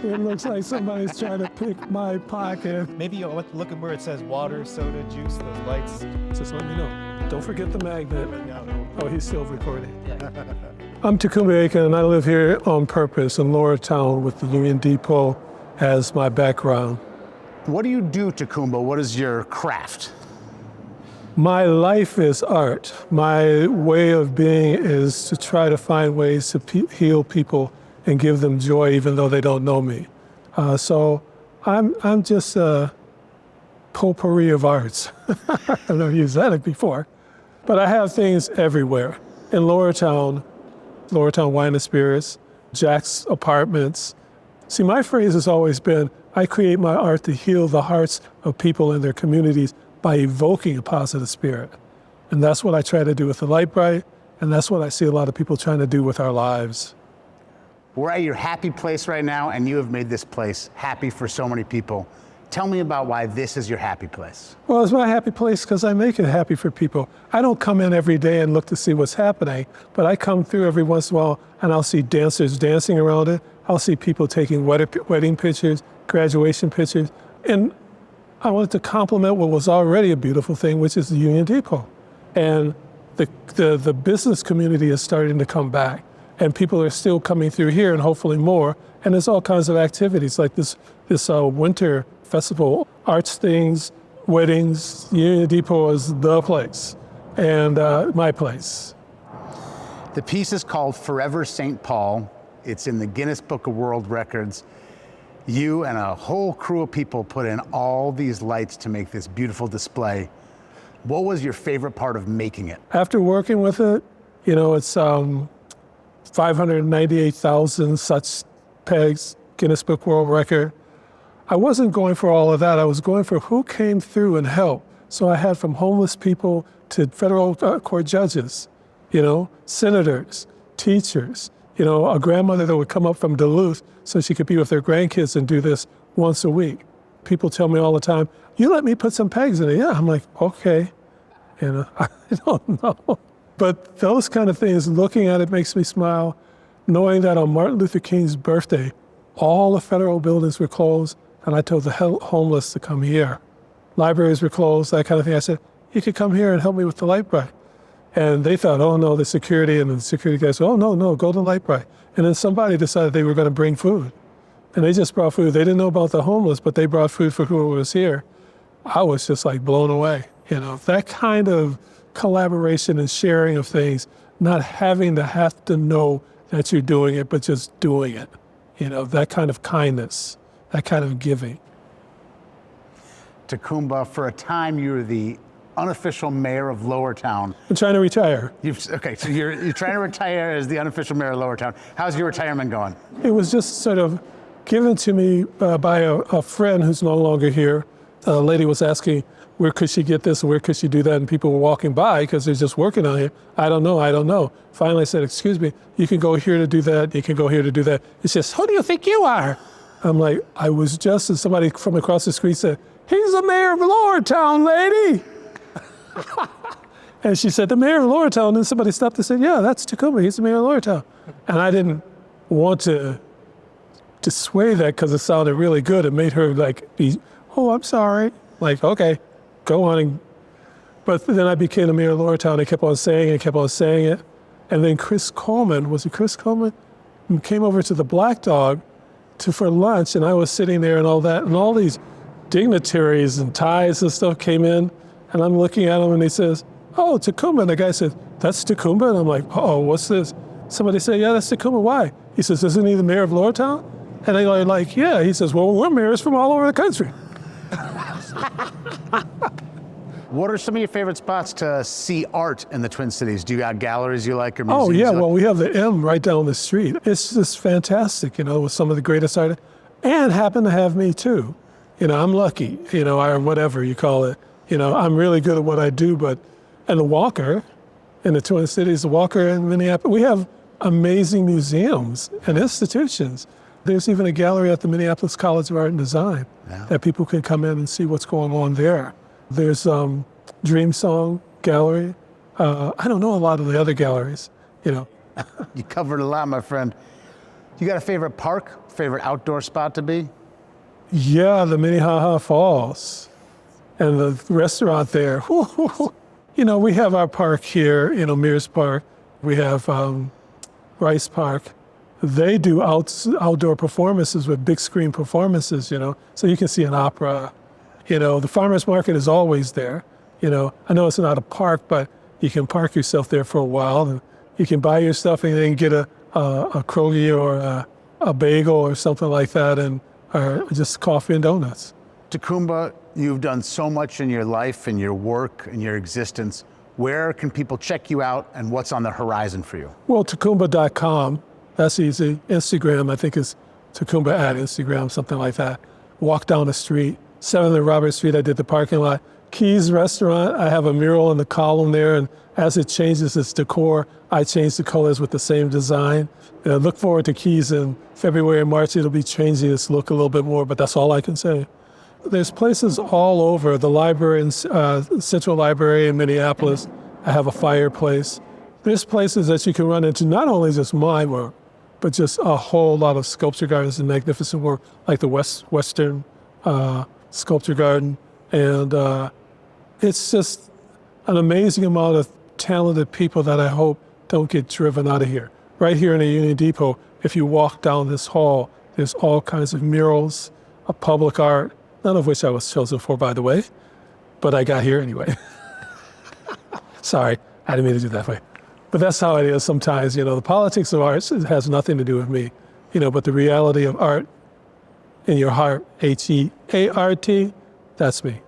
It looks like somebody's trying to pick my pocket. Maybe you'll look at where it says water, soda, juice, those lights. Just let me know. Don't forget the magnet. Oh, he's still recording. Yeah. I'm Ta-coumba Aiken, and I live here on purpose in Lowertown with the Union Depot as my background. What do you do, Ta-coumba? What is your craft? My life is art. My way of being is to try to find ways to heal people and give them joy even though they don't know me. So I'm just a potpourri of arts. I've never used that before. But I have things everywhere. In Lowertown Wine and Spirits, Jack's Apartments. See, my phrase has always been, I create my art to heal the hearts of people in their communities by evoking a positive spirit. And that's what I try to do with the Lite-Brite, and that's what I see a lot of people trying to do with our lives. We're at your happy place right now, and you have made this place happy for so many people. Tell me about why this is your happy place. Well, it's my happy place because I make it happy for people. I don't come in every day and look to see what's happening, but I come through every once in a while and I'll see dancers dancing around it. I'll see people taking wedding pictures, graduation pictures, and I wanted to compliment what was already a beautiful thing, which is the Union Depot. And the business community is starting to come back, and people are still coming through here and hopefully more. And there's all kinds of activities like this winter festival, arts things, weddings. Union Depot is the place, and my place. The piece is called Forever St. Paul. It's in the Guinness Book of World Records. You and a whole crew of people put in all these lights to make this beautiful display. What was your favorite part of making it? After working with it, you know, it's 598,000 such pegs, Guinness Book World Record. I wasn't going for all of that. I was going for who came through and helped. So I had from homeless people to federal court judges, you know, senators, teachers, you know, a grandmother that would come up from Duluth so she could be with her grandkids and do this once a week. People tell me all the time, you let me put some pegs in it. Yeah, I'm like, okay. You know, I don't know. But those kind of things, looking at it makes me smile, knowing that on Martin Luther King's birthday, all the federal buildings were closed, and I told the homeless to come here. Libraries were closed, that kind of thing. I said, you could come here and help me with the Lite-Brite. And they thought, oh no, the security, and the security guys said, oh no, go to Lite-Brite. And then somebody decided they were gonna bring food. And they just brought food. They didn't know about the homeless, but they brought food for whoever was here. I was just like blown away, you know. That kind of collaboration and sharing of things, not having to have to know that you're doing it, but just doing it. You know, that kind of kindness, that kind of giving. Ta-coumba, for a time you were the unofficial mayor of Lowertown. I'm trying to retire. Okay, so you're trying to retire as the unofficial mayor of Lowertown. How's your retirement going? It was just sort of given to me by a friend who's no longer here. A lady was asking, where could she get this and where could she do that? And people were walking by because they're just working on it. I don't know. Finally I said, excuse me, you can go here to do that, you can go here to do that. He says, who do you think you are? I'm like, I was just, as somebody from across the street said, he's the mayor of Lowertown, lady. And she said, the mayor of Lowertown, and then somebody stopped and said, yeah, that's Ta-coumba, he's the mayor of Lowertown. And I didn't want to sway that because it sounded really good. It made her like be, oh, I'm sorry. Like, okay, go on. But then I became the mayor of Lowertown. I kept on saying it. And then Chris Coleman, came over to the Black Dog for lunch, and I was sitting there and all that, and all these dignitaries and ties and stuff came in, and I'm looking at him and he says, oh, Ta-coumba. And the guy said, that's Ta-coumba? And I'm like, oh, what's this? Somebody said, yeah, that's Ta-coumba. Why? He says, isn't he the mayor of Lowertown? And they're like, yeah. He says, well, we're mayors from all over the country. What are some of your favorite spots to see art in the Twin Cities? Do you got galleries you like or museums? Oh, yeah, well, we have the M right down the street. It's just fantastic, you know, with some of the greatest artists, and happen to have me too. You know, I'm lucky, you know, or whatever you call it. You know, I'm really good at what I do, and the Walker in the Twin Cities, the Walker in Minneapolis, we have amazing museums and institutions. There's even a gallery at the Minneapolis College of Art and Design that people can come in and see what's going on there. There's Dream Song Gallery. I don't know a lot of the other galleries, you know. You covered a lot, my friend. You got a favorite park, favorite outdoor spot to be? Yeah, the Minnehaha Falls and the restaurant there. You know, we have our park here, you know, Mears Park. We have Rice Park. They do outdoor performances with big screen performances, you know, so you can see an opera. You know, the farmer's market is always there. You know, I know it's not a park, but you can park yourself there for a while and you can buy your stuff and then get a krogi or a bagel or something like that, and or just coffee and donuts. Ta-coumba, you've done so much in your life and your work and your existence. Where can people check you out and what's on the horizon for you? Well, Ta-coumba.com, that's easy. Instagram, I think is Ta-coumba at Instagram, something like that. Walk down the street, 7th and Robert Street, I did the parking lot. Keys Restaurant, I have a mural in the column there, and as it changes its decor, I change the colors with the same design. Look forward to Keys in February and March. It'll be changing its look a little bit more, but that's all I can say. There's places all over. The library in Central Library in Minneapolis, I have a fireplace. There's places that you can run into, not only just my work, but just a whole lot of sculpture gardens and magnificent work, like the Western Sculpture Garden. And it's just an amazing amount of talented people that I hope don't get driven out of here. Right here in the Union Depot, if you walk down this hall, there's all kinds of murals of public art, none of which I was chosen for, by the way, but I got here anyway. Sorry, I didn't mean to do that way. But that's how it is sometimes, you know, the politics of art has nothing to do with me, you know, but the reality of art in your heart, H-E-A-R-T, that's me.